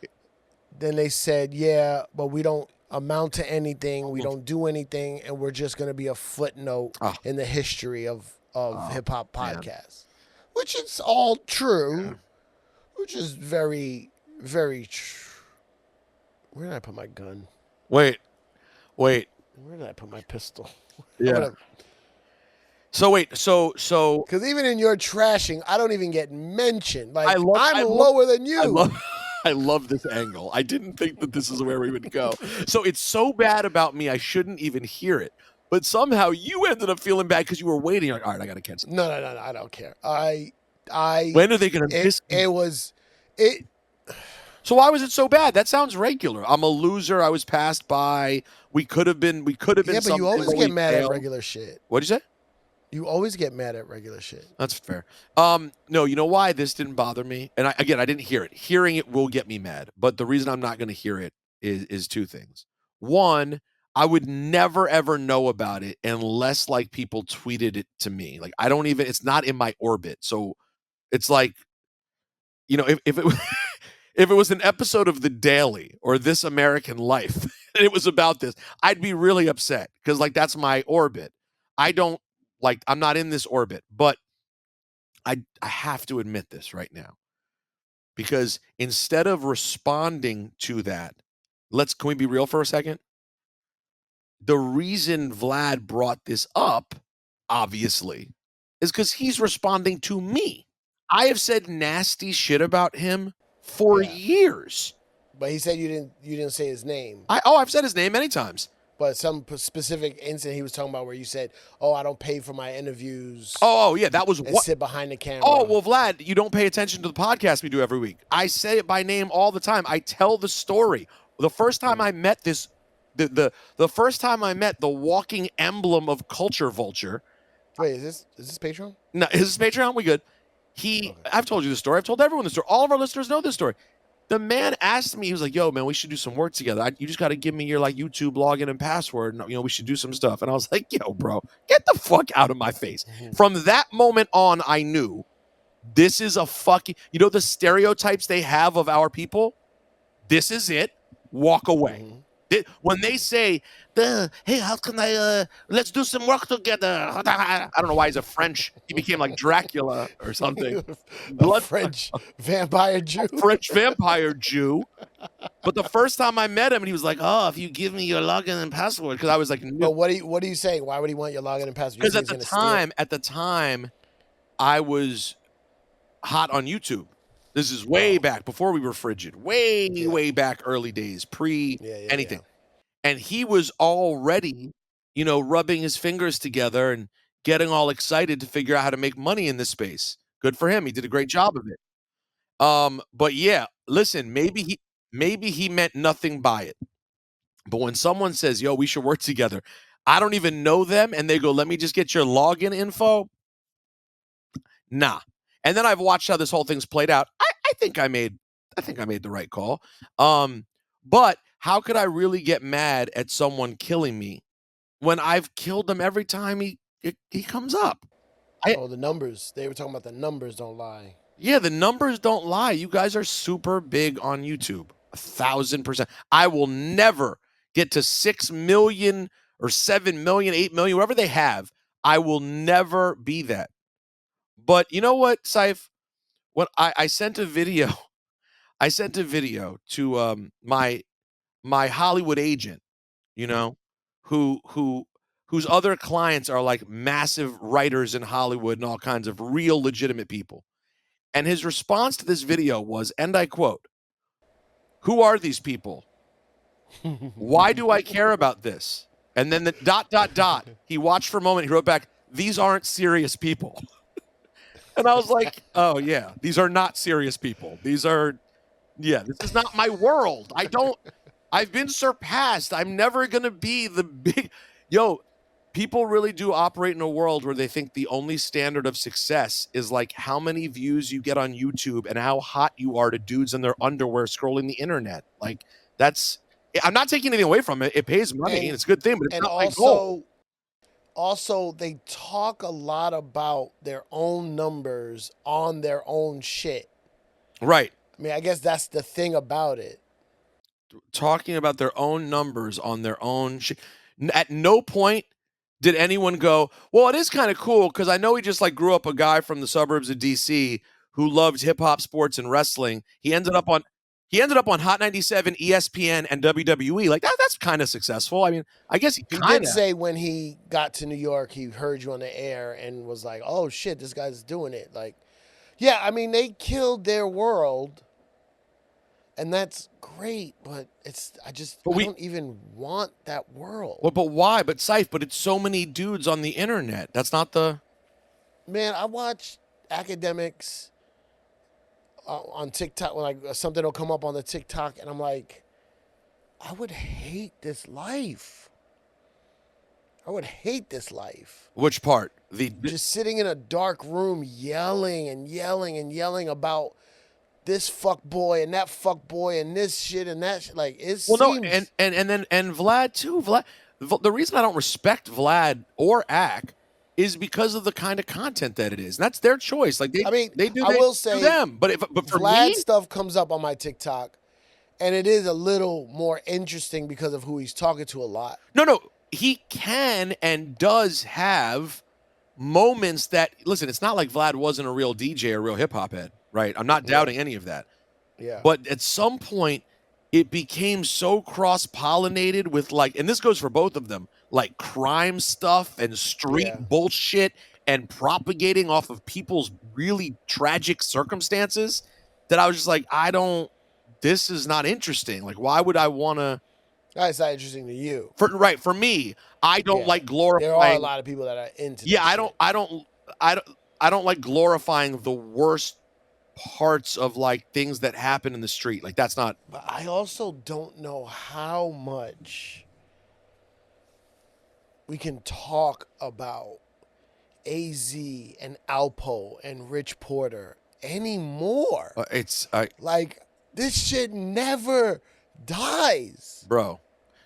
Then they said, yeah, but we don't amount to anything. We don't do anything, and we're just going to be a footnote in the history of hip hop podcasts, which is all true, which is very, very true. Where did I put my gun? Wait. Where did I put my pistol? Yeah. So wait. So Because even in your trashing, I don't even get mentioned. Like I'm I love- lower than you. I love this angle. I didn't think that this is where we would go. So it's so bad about me, I shouldn't even hear it. But somehow you ended up feeling bad because you were waiting. You're like, all right, I got to catch it. No, I don't care. When are they going to miss me? So why was it so bad? That sounds regular. I'm a loser. I was passed by. We could have been. Yeah, but you always get mad at failed. regular shit. What'd you say? You always get mad at regular shit. That's fair. No, you know why this didn't bother me? And I didn't hear it. Hearing it will get me mad. But the reason I'm not going to hear it is two things. One, I would never ever know about it unless like people tweeted it to me. Like I don't even. It's not in my orbit. So it's like, if it if it was an episode of The Daily or This American Life and it was about this, I'd be really upset because like that's my orbit. I'm not in this orbit, but I have to admit this right now. Because instead of responding to that, can we be real for a second? The reason Vlad brought this up, obviously, is because he's responding to me. I have said nasty shit about him for years. But he said you didn't say his name. I've said his name many times. But some specific incident he was talking about where you said, "Oh, I don't pay for my interviews." Oh yeah, that was and what. Sit behind the camera. Oh well, Vlad, you don't pay attention to the podcast we do every week. I say it by name all the time. I tell the story. The first time I met this, the first time I met the walking emblem of Culture Vulture. Wait, is this Patreon? No, is this Patreon? We good? I've told you the story. I've told everyone the story. All of our listeners know this story. The man asked me, he was like, yo, man, we should do some work together. You just got to give me your like YouTube login and password. And, we should do some stuff. And I was like, yo, bro, get the fuck out of my face. From that moment on, I knew this is a fucking, the stereotypes they have of our people. This is it. Walk away. When they say, hey, how can let's do some work together. I don't know why he's a French. He became like Dracula or something. French vampire Jew. French vampire Jew. But the first time I met him, and he was like, oh, if you give me your login and password. Because I was like, no. But what do you say? Why would he want your login and password? Because at the time, I was hot on YouTube. This is way back before we were frigid, way back early days, pre anything. And he was already, rubbing his fingers together and getting all excited to figure out how to make money in this space. Good for him. He did a great job of it. But yeah, listen, maybe he meant nothing by it. But when someone says, yo, we should work together, I don't even know them, and they go, let me just get your login info. Nah. And then I've watched how this whole thing's played out. I think I made the right call. But how could I really get mad at someone killing me when I've killed them every time he comes up? The numbers. They were talking about the numbers don't lie. Yeah, the numbers don't lie. You guys are super big on YouTube. 1,000%. I will never get to 6 million or 7 million, 8 million, whatever they have. I will never be that. But you know what, Cipha? When I sent a video, to my Hollywood agent, whose other clients are like massive writers in Hollywood and all kinds of real legitimate people. And his response to this video was, and I quote, "Who are these people? Why do I care about this?" And then the ... He watched for a moment. He wrote back, "These aren't serious people." And I was like, oh, yeah, these are not serious people. This is not my world. I've been surpassed. I'm never going to be the big. Yo, people really do operate in a world where they think the only standard of success is like how many views you get on YouTube and how hot you are to dudes in their underwear scrolling the internet. Like, that's. I'm not taking anything away from it. It pays money and it's a good thing, but it's And not my goal. also they talk a lot about their own numbers on their own shit. Right. I mean, I guess that's the thing about it. Talking about their own numbers on their own shit. At no point did anyone go, well, it is kind of cool because I know he just like grew up a guy from the suburbs of DC who loved hip hop, sports, and wrestling. He ended up on Hot 97, ESPN, and WWE. Like that's kind of successful. I mean, I guess he He kind did of. say when he got to New York, he heard you on the air and was like, "Oh shit, this guy's doing it." Like, yeah, I mean, they killed their world, and that's great. But I don't even want that world. Well, but why? But Cipha, but it's so many dudes on the internet. That's not the. Man, I watch Academics on TikTok when like something will come up on the TikTok, and I'm like, I would hate this life. I would hate this life. Which part? Just sitting in a dark room yelling and yelling and yelling about this fuck boy and that fuck boy and this shit and that shit. Like it seems. No, and Vlad too. The reason I don't respect Vlad or Ak is because of the kind of content that it is. And that's their choice. Like I mean, they do. I will say them. But for Vlad me, stuff comes up on my TikTok, and it is a little more interesting because of who he's talking to a lot. No, he can and does have moments that listen. It's not like Vlad wasn't a real DJ or a real hip hop head, right? I'm not doubting any of that. Yeah. But at some point, it became so cross-pollinated with like, and this goes for both of them, like crime stuff and street bullshit and propagating off of people's really tragic circumstances that I was just like, this is not interesting. Like, why would I want to? That's not interesting to you. For me, I don't like glorifying. There are a lot of people that are into. Yeah, I don't like glorifying the worst parts of like things that happen in the street. Like that's not. But I also don't know how much we can talk about AZ and Alpo and Rich Porter anymore. Like this shit never dies, bro.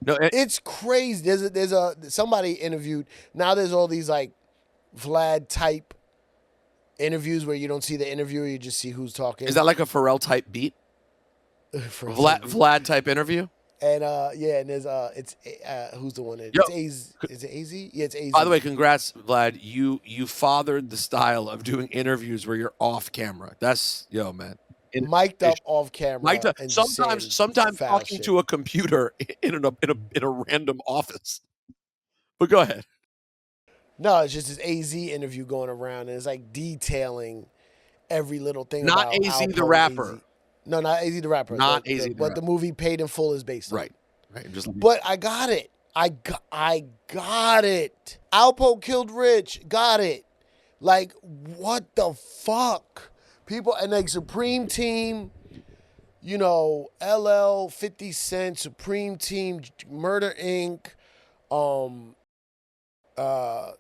No, it's crazy. There's somebody interviewed. Now there's all these like Vlad type interviews where you don't see the interviewer, you just see who's talking. Is that like a Pharrell type beat? Vlad type interview? And and there's it's who's the one? It's AZ. Is it AZ? Yeah, it's AZ. By the way, congrats, Vlad. You fathered the style of doing interviews where you're off camera. That's man. Mic'd up off camera. Mic'd up. Sometimes talking to a computer in a random office. But go ahead. No, it's just this AZ interview going around, and it's like detailing every little thing. Not about AZ Alpo the rapper. AZ. No, not AZ the rapper. Not AZ the rapper. But the movie Paid in Full is based on. Right. But I got it. I got it. Alpo killed Rich. Got it. Like, what the fuck? People, and like Supreme Team, LL, 50 Cent, Supreme Team, Murder Inc., the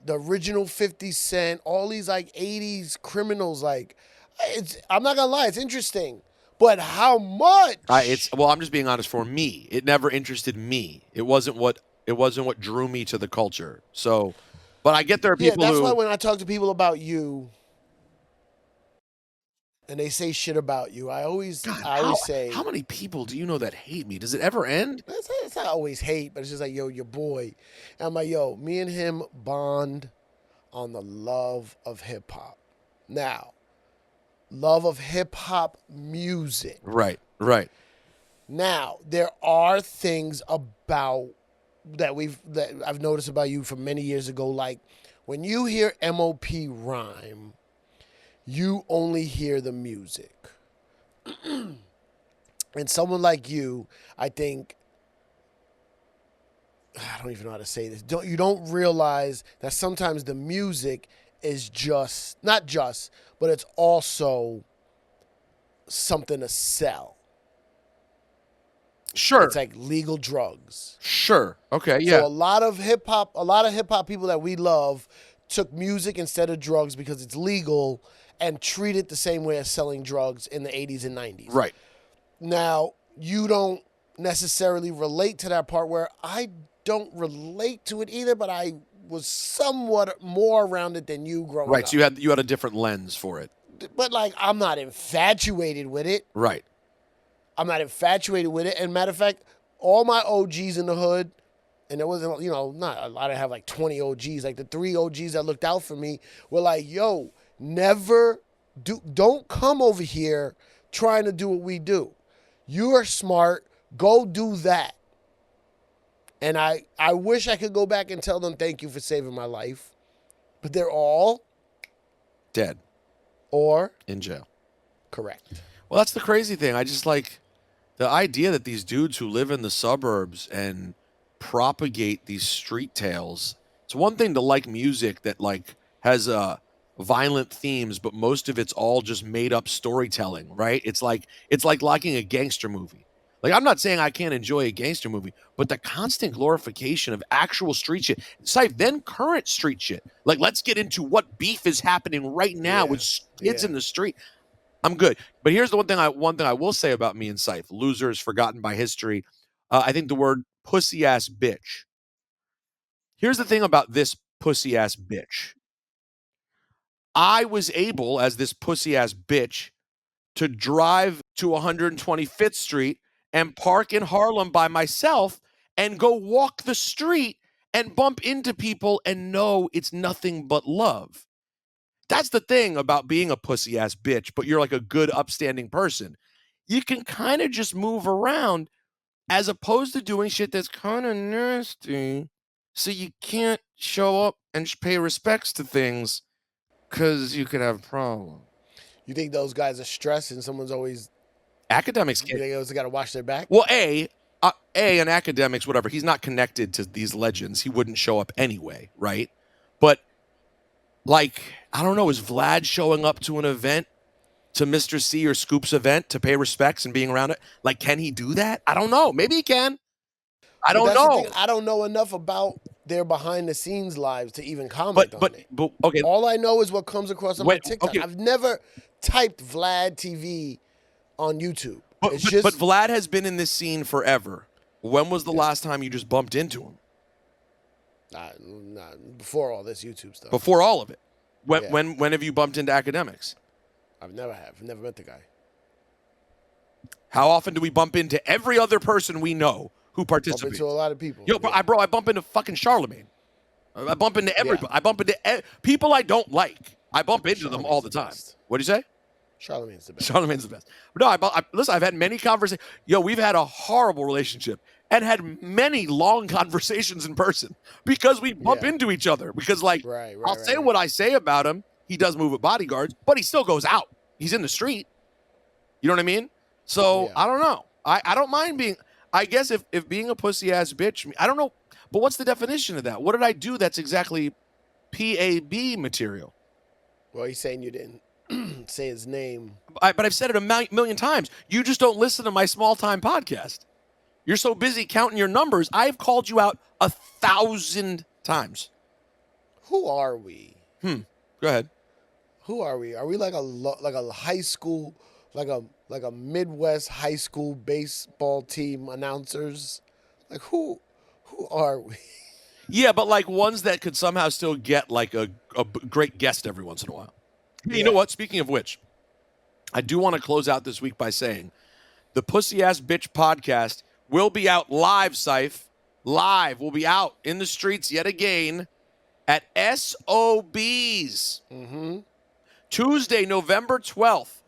original 50 Cent, all these like 80s criminals, like, I'm not gonna lie, it's interesting. But how much? I'm just being honest. For me, it never interested me. It wasn't what drew me to the culture. So, but I get there are people. Yeah, that's why when I talk to people about you, and they say shit about you, I always say, how many people do you know that hate me? Does it ever end? It's not always hate, but it's just like, yo, your boy. And I'm like, yo, me and him bond on the love of hip hop. Now, love of hip hop music. Right. Now, there are things about that I've noticed about you from many years ago, like when you hear MOP rhyme, you only hear the music. And someone like you, I think, I don't even know how to say this. You don't realize that sometimes the music is not just, but it's also something to sell. Sure. It's like legal drugs. Sure. Okay. Yeah. So a lot of hip hop people that we love took music instead of drugs because it's legal and treat it the same way as selling drugs in the 80s and 90s. Right. Now, you don't necessarily relate to that part where I don't relate to it either, but I was somewhat more around it than you growing up. Right. So you had a different lens for it. But like, I'm not infatuated with it. Right. I'm not infatuated with it. And matter of fact, all my OGs in the hood, and there wasn't, not a lot. I have like 20 OGs. Like the 3 OGs that looked out for me were like, yo, don't come over here trying to do what we do. You are smart. Go do that. And I wish I could go back and tell them thank you for saving my life. But they're all dead or in jail. Correct. Well, that's the crazy thing. I just like the idea that these dudes who live in the suburbs and propagate these street tales. It's one thing to like music that like has violent themes, but most of it's all just made up storytelling, right? It's like liking a gangster movie. Like, I'm not saying I can't enjoy a gangster movie, but the constant glorification of actual street shit, then current street shit. Like, let's get into what beef is happening right now with kids in the street. I'm good. But here's the one thing I will say about me and Cipha. Losers forgotten by history. I think the word pussy ass bitch. Here's the thing about this pussy ass bitch. I was able, as this pussy ass bitch, to drive to 125th Street and park in Harlem by myself and go walk the street and bump into people and know it's nothing but love. That's the thing about being a pussy ass bitch, but you're like a good, upstanding person. You can kind of just move around as opposed to doing shit that's kind of nasty. So you can't show up and pay respects to things because you could have problems. You think those guys are stressed and someone's always Academics You think those got to watch their back? Well, an Academics, whatever. He's not connected to these legends. He wouldn't show up anyway, right? But like, I don't know, is Vlad showing up to an event, to Mr. C or Scoop's event to pay respects and being around it? Like, can he do that? I don't know. Maybe he can. I don't know. I don't know enough about their behind the scenes lives to even comment on it. But okay. All I know is what comes across on my TikTok. Okay. I've never typed Vlad TV on YouTube. But Vlad has been in this scene forever. When was the last time you just bumped into him? Before all this YouTube stuff. Before all of it. When have you bumped into Academics? I've never met the guy. How often do we bump into every other person we know who participates? Bump into a lot of people. Yo, bro, I bump into fucking Charlemagne. I bump into everybody. I bump into people I don't like. I bump into them all the time. What'd you say? Charlemagne's the best. Charlemagne's the best. But no, listen, I've had many conversations. Yo, we've had a horrible relationship and had many long conversations in person because we bump into each other. Because, like, I'll say what I say about him. He does move with bodyguards, but he still goes out. He's in the street. You know what I mean? So, I don't know. I don't mind being, I guess if being a pussy-ass bitch, I don't know. But what's the definition of that? What did I do that's exactly PAB material? Well, he's saying you didn't say his name. But I've said it a million times. You just don't listen to my small-time podcast. You're so busy counting your numbers. I've called you out 1,000 times. Who are we? Go ahead. Who are we? Are we like a high school, like a Midwest high school baseball team announcers? Like who are we? Yeah, but like ones that could somehow still get like a great guest every once in a while. You know what? Speaking of which, I do want to close out this week by saying the Pussy Ass Bitch podcast will be out live, Cipha. Live. We'll be out in the streets yet again at SOBs. Tuesday, November 12th.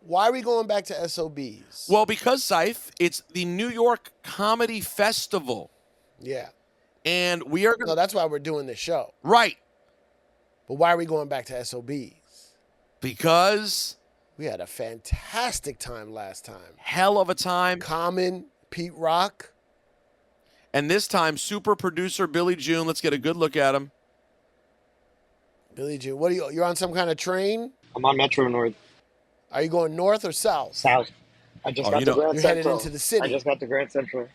Why are we going back to SOBs? Well, because, Cipha, it's the New York Comedy Festival. Yeah. And we are going to... No, that's why we're doing this show. Right. But why are we going back to SOBs? Because... we had a fantastic time last time. Hell of a time. Common, Pete Rock. And this time, super producer Billy June. Let's get a good look at him. Billy June, what are you're on some kind of train? I'm on Metro North. Are you going north or south? South. I just Oh, got you to know- Grand You're headed Central. into the city. I just got to Grand Central.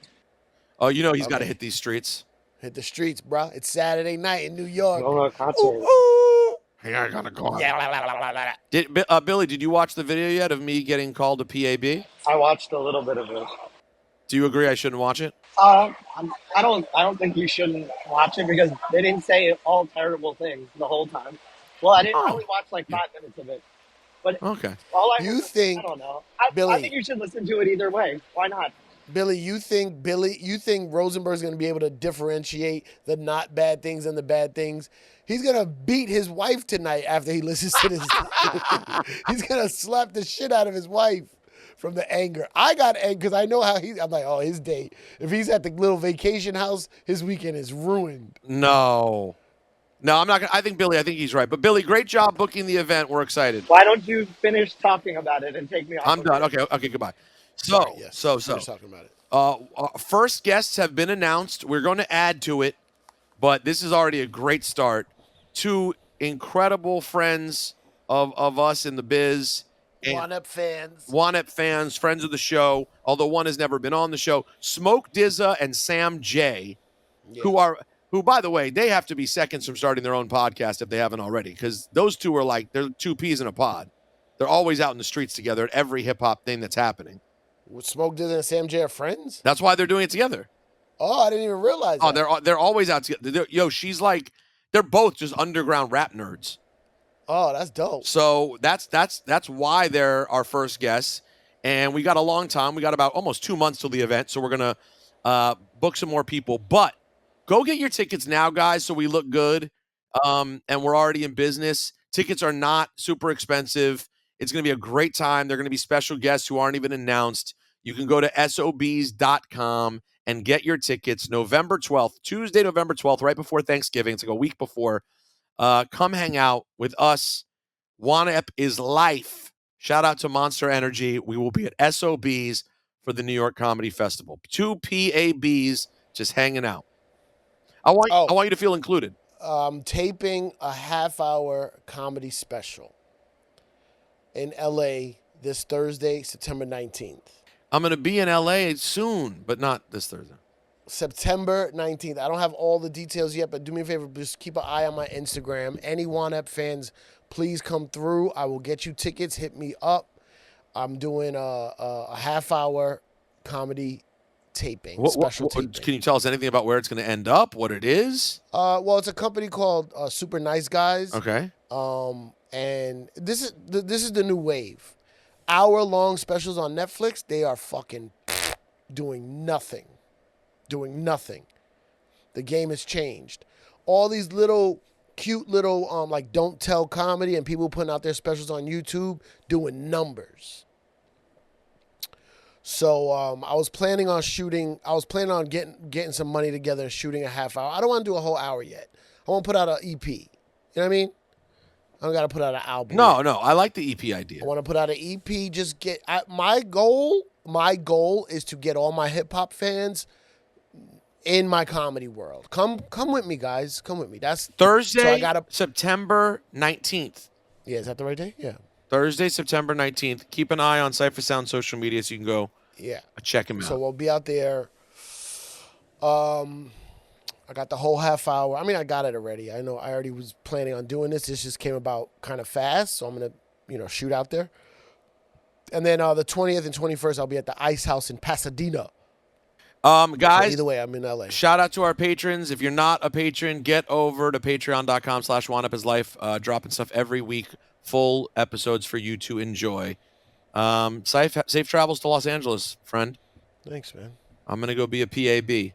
Oh, you know he's got to Okay. hit these streets. Hit the streets, bro. It's Saturday night in New York. Going to a concert. Ooh. Hey, I gotta go. Yeah. Billy, did you watch the video yet of me getting called a PAB? I watched a little bit of it. Do you agree I shouldn't watch it? I don't think you shouldn't watch it because they didn't say all terrible things the whole time. Well, I didn't. I Oh. only watched like 5 minutes of it. But Okay. all I You heard, think, I don't know. I Billy- think you should listen to it either way. Why not? Billy, you think Rosenberg's going to be able to differentiate the not bad things and the bad things? He's going to beat his wife tonight after he listens to this. He's going to slap the shit out of his wife from the anger. I got angry because I know how I'm like, oh, his day. If he's at the little vacation house, his weekend is ruined. No, I'm not gonna. I think he's right. But Billy, great job booking the event. We're excited. Why don't you finish talking about it and take me off? I'm of done. it? Okay, goodbye. So, Sorry, yes. so, Finish talking about it. first guests have been announced. We're going to add to it, but this is already a great start. Two incredible friends of us in the biz. Whoomp fans. Whoomp fans, friends of the show, although one has never been on the show. Smoke Dizza and Sam J, who, by the way, they have to be seconds from starting their own podcast if they haven't already, because those two are like, they're two peas in a pod. They're always out in the streets together at every hip-hop thing that's happening. Smoke Dizza and Sam J are friends? That's why they're doing it together. Oh, I didn't even realize that. They're always out together. She's like, they're both just underground rap nerds. Oh, that's dope. So that's why they're our first guests. And we got a long time. We got about almost 2 months till the event. So we're going to book some more people. But go get your tickets now, guys, so we look good. And we're already in business. Tickets are not super expensive. It's going to be a great time. They're going to be special guests who aren't even announced. You can go to sobs.com and get your tickets November 12th, Tuesday, November 12th, right before Thanksgiving. It's like a week before. Come hang out with us. Whoomp is life. Shout out to Monster Energy. We will be at SOBs for the New York Comedy Festival. 2 PABs just hanging out. I want you to feel included. Taping a half-hour comedy special in LA this Thursday, September 19th. I'm going to be in LA soon, but not this Thursday. September 19th. I don't have all the details yet, but do me a favor, just keep an eye on my Instagram. Any Whoomp fans, please come through. I will get you tickets. Hit me up. I'm doing a half-hour comedy taping, special taping. Can you tell us anything about where it's going to end up, what it is? Well, it's a company called Super Nice Guys. Okay. And this is the new wave. Hour-long specials on Netflix, they are fucking doing nothing. The game has changed. All these little cute little like don't tell comedy and people putting out their specials on YouTube doing numbers. So I was planning on getting some money together and shooting a half hour. I don't want to do a whole hour yet. I want to put out an EP. You know what I mean? I don't got to put out an album. No, I like the EP idea. I want to put out an EP. Just my goal is to get all my hip hop fans in my comedy world. Come with me, guys. Come with me. That's Thursday, so September 19th. Yeah, is that the right day? Yeah. Thursday, September 19th. Keep an eye on Cipha Sound social media so you can go check him out. So we'll be out there. I got the whole half hour. I mean, I got it already. I know I already was planning on doing this. This just came about kind of fast, so I'm going to, shoot out there. And then the 20th and 21st, I'll be at the Ice House in Pasadena. Guys, so either way, I'm in LA. Shout out to our patrons. If you're not a patron, get over to patreon.com/whoompislife. Dropping stuff every week. Full episodes for you to enjoy. Safe travels to Los Angeles, friend. Thanks, man. I'm going to go be a PAB.